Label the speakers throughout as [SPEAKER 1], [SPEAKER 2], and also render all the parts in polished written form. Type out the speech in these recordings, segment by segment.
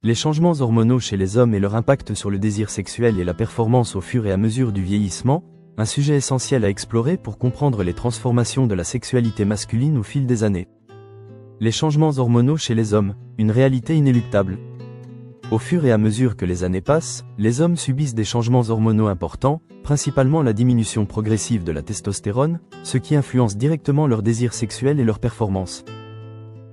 [SPEAKER 1] Les changements hormonaux chez les hommes et leur impact sur le désir sexuel et la performance au fur et à mesure du vieillissement, un sujet essentiel à explorer pour comprendre les transformations de la sexualité masculine au fil des années. Les changements hormonaux chez les hommes, une réalité inéluctable. Au fur et à mesure que les années passent, les hommes subissent des changements hormonaux importants, principalement la diminution progressive de la testostérone, ce qui influence directement leur désir sexuel et leur performance.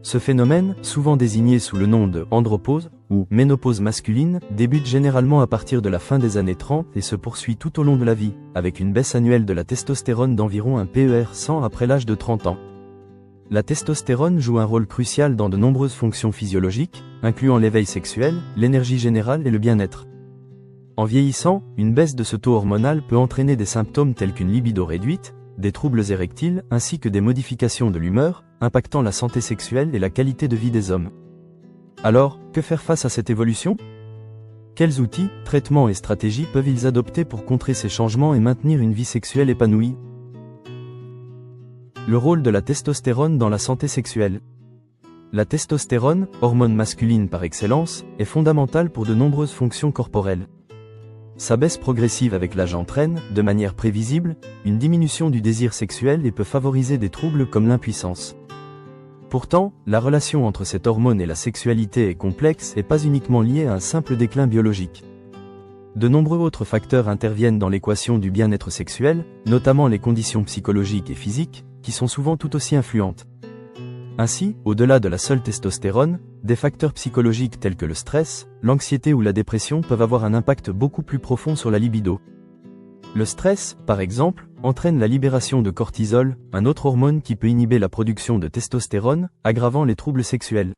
[SPEAKER 1] Ce phénomène, souvent désigné sous le nom de andropause ou ménopause masculine, débute généralement à partir de la fin des années 30 et se poursuit tout au long de la vie, avec une baisse annuelle de la testostérone d'environ un PER 100 après l'âge de 30 ans. La testostérone joue un rôle crucial dans de nombreuses fonctions physiologiques, incluant l'éveil sexuel, l'énergie générale et le bien-être. En vieillissant, une baisse de ce taux hormonal peut entraîner des symptômes tels qu'une libido réduite, des troubles érectiles ainsi que des modifications de l'humeur, impactant la santé sexuelle et la qualité de vie des hommes. Alors, que faire face à cette évolution ? Quels outils, traitements et stratégies peuvent-ils adopter pour contrer ces changements et maintenir une vie sexuelle épanouie ? Le rôle de la testostérone dans la santé sexuelle. La testostérone, hormone masculine par excellence, est fondamentale pour de nombreuses fonctions corporelles. Sa baisse progressive avec l'âge entraîne, de manière prévisible, une diminution du désir sexuel et peut favoriser des troubles comme l'impuissance. Pourtant, la relation entre cette hormone et la sexualité est complexe et pas uniquement liée à un simple déclin biologique. De nombreux autres facteurs interviennent dans l'équation du bien-être sexuel, notamment les conditions psychologiques et physiques, qui sont souvent tout aussi influentes. Ainsi, au-delà de la seule testostérone, des facteurs psychologiques tels que le stress, l'anxiété ou la dépression peuvent avoir un impact beaucoup plus profond sur la libido. Le stress, par exemple, entraîne la libération de cortisol, un autre hormone qui peut inhiber la production de testostérone, aggravant les troubles sexuels.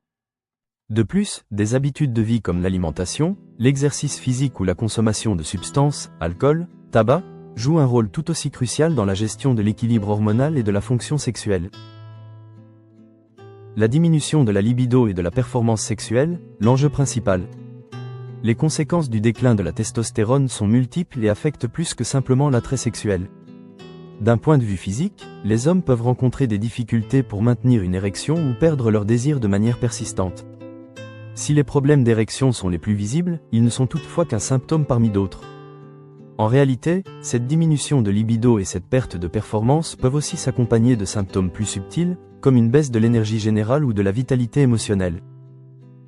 [SPEAKER 1] De plus, des habitudes de vie comme l'alimentation, l'exercice physique ou la consommation de substances, alcool, tabac, jouent un rôle tout aussi crucial dans la gestion de l'équilibre hormonal et de la fonction sexuelle. La diminution de la libido et de la performance sexuelle, l'enjeu principal. Les conséquences du déclin de la testostérone sont multiples et affectent plus que simplement l'attrait sexuel. D'un point de vue physique, les hommes peuvent rencontrer des difficultés pour maintenir une érection ou perdre leur désir de manière persistante. Si les problèmes d'érection sont les plus visibles, ils ne sont toutefois qu'un symptôme parmi d'autres. En réalité, cette diminution de libido et cette perte de performance peuvent aussi s'accompagner de symptômes plus subtils, comme une baisse de l'énergie générale ou de la vitalité émotionnelle.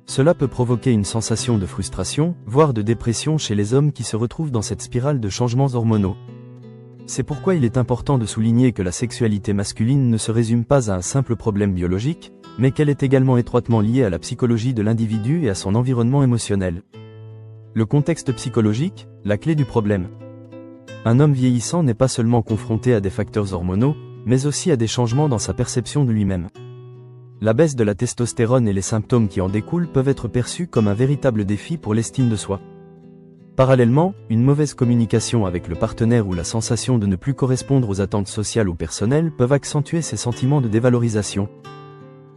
[SPEAKER 1] Cela peut provoquer une sensation de frustration, voire de dépression chez les hommes qui se retrouvent dans cette spirale de changements hormonaux. C'est pourquoi il est important de souligner que la sexualité masculine ne se résume pas à un simple problème biologique, mais qu'elle est également étroitement liée à la psychologie de l'individu et à son environnement émotionnel. Le contexte psychologique, la clé du problème. Un homme vieillissant n'est pas seulement confronté à des facteurs hormonaux, mais aussi à des changements dans sa perception de lui-même. La baisse de la testostérone et les symptômes qui en découlent peuvent être perçus comme un véritable défi pour l'estime de soi. Parallèlement, une mauvaise communication avec le partenaire ou la sensation de ne plus correspondre aux attentes sociales ou personnelles peuvent accentuer ces sentiments de dévalorisation.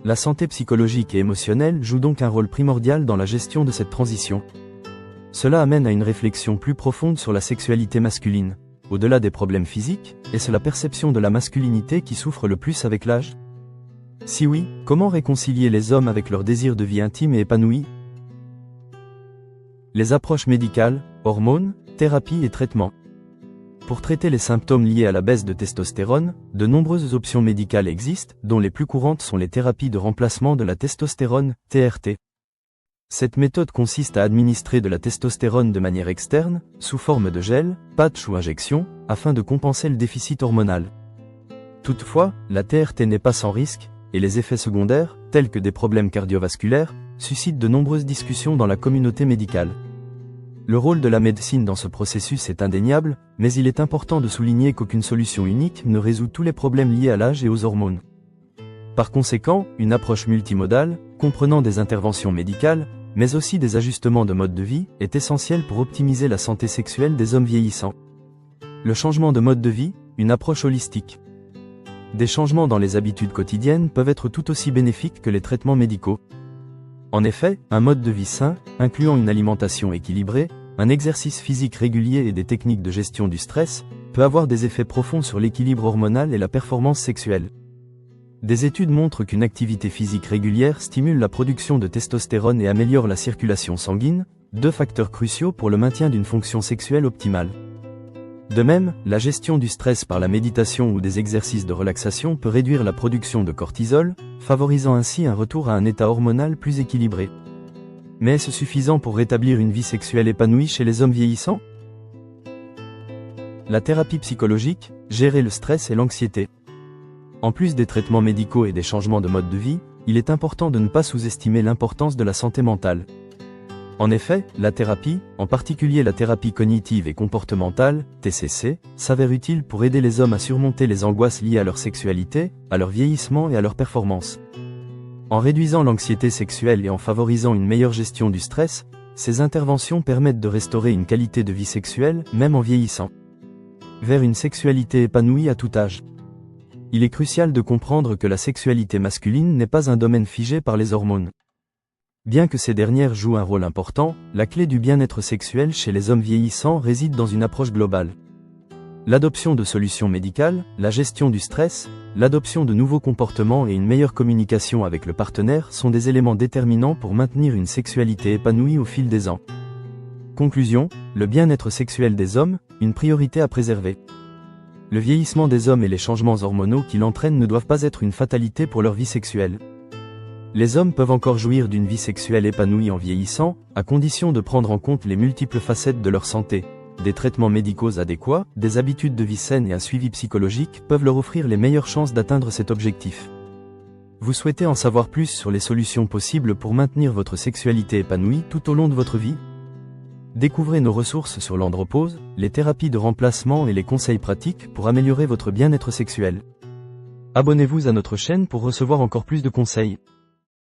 [SPEAKER 1] La santé psychologique et émotionnelle joue donc un rôle primordial dans la gestion de cette transition. Cela amène à une réflexion plus profonde sur la sexualité masculine. Au-delà des problèmes physiques, est-ce la perception de la masculinité qui souffre le plus avec l'âge ? Si oui, comment réconcilier les hommes avec leur désir de vie intime et épanoui ? Les approches médicales, hormones, thérapies et traitements. Pour traiter les symptômes liés à la baisse de testostérone, de nombreuses options médicales existent, dont les plus courantes sont les thérapies de remplacement de la testostérone, TRT. Cette méthode consiste à administrer de la testostérone de manière externe, sous forme de gel, patch ou injection, afin de compenser le déficit hormonal. Toutefois, la TRT n'est pas sans risque, et les effets secondaires, tels que des problèmes cardiovasculaires, suscitent de nombreuses discussions dans la communauté médicale. Le rôle de la médecine dans ce processus est indéniable, mais il est important de souligner qu'aucune solution unique ne résout tous les problèmes liés à l'âge et aux hormones. Par conséquent, une approche multimodale, comprenant des interventions médicales, mais aussi des ajustements de mode de vie, est essentielle pour optimiser la santé sexuelle des hommes vieillissants. Le changement de mode de vie, une approche holistique. Des changements dans les habitudes quotidiennes peuvent être tout aussi bénéfiques que les traitements médicaux. En effet, un mode de vie sain, incluant une alimentation équilibrée, un exercice physique régulier et des techniques de gestion du stress, peut avoir des effets profonds sur l'équilibre hormonal et la performance sexuelle. Des études montrent qu'une activité physique régulière stimule la production de testostérone et améliore la circulation sanguine, deux facteurs cruciaux pour le maintien d'une fonction sexuelle optimale. De même, la gestion du stress par la méditation ou des exercices de relaxation peut réduire la production de cortisol, favorisant ainsi un retour à un état hormonal plus équilibré. Mais est-ce suffisant pour rétablir une vie sexuelle épanouie chez les hommes vieillissants? La thérapie psychologique, gérer le stress et l'anxiété. En plus des traitements médicaux et des changements de mode de vie, il est important de ne pas sous-estimer l'importance de la santé mentale. En effet, la thérapie, en particulier la thérapie cognitive et comportementale, TCC, s'avère utile pour aider les hommes à surmonter les angoisses liées à leur sexualité, à leur vieillissement et à leur performance. En réduisant l'anxiété sexuelle et en favorisant une meilleure gestion du stress, ces interventions permettent de restaurer une qualité de vie sexuelle, même en vieillissant. Vers une sexualité épanouie à tout âge. Il est crucial de comprendre que la sexualité masculine n'est pas un domaine figé par les hormones. Bien que ces dernières jouent un rôle important, la clé du bien-être sexuel chez les hommes vieillissants réside dans une approche globale. L'adoption de solutions médicales, la gestion du stress, l'adoption de nouveaux comportements et une meilleure communication avec le partenaire sont des éléments déterminants pour maintenir une sexualité épanouie au fil des ans. Conclusion, le bien-être sexuel des hommes, une priorité à préserver. Le vieillissement des hommes et les changements hormonaux qui l'entraînent ne doivent pas être une fatalité pour leur vie sexuelle. Les hommes peuvent encore jouir d'une vie sexuelle épanouie en vieillissant, à condition de prendre en compte les multiples facettes de leur santé. Des traitements médicaux adéquats, des habitudes de vie saines et un suivi psychologique peuvent leur offrir les meilleures chances d'atteindre cet objectif. Vous souhaitez en savoir plus sur les solutions possibles pour maintenir votre sexualité épanouie tout au long de votre vie? Découvrez nos ressources sur l'andropause, les thérapies de remplacement et les conseils pratiques pour améliorer votre bien-être sexuel. Abonnez-vous à notre chaîne pour recevoir encore plus de conseils.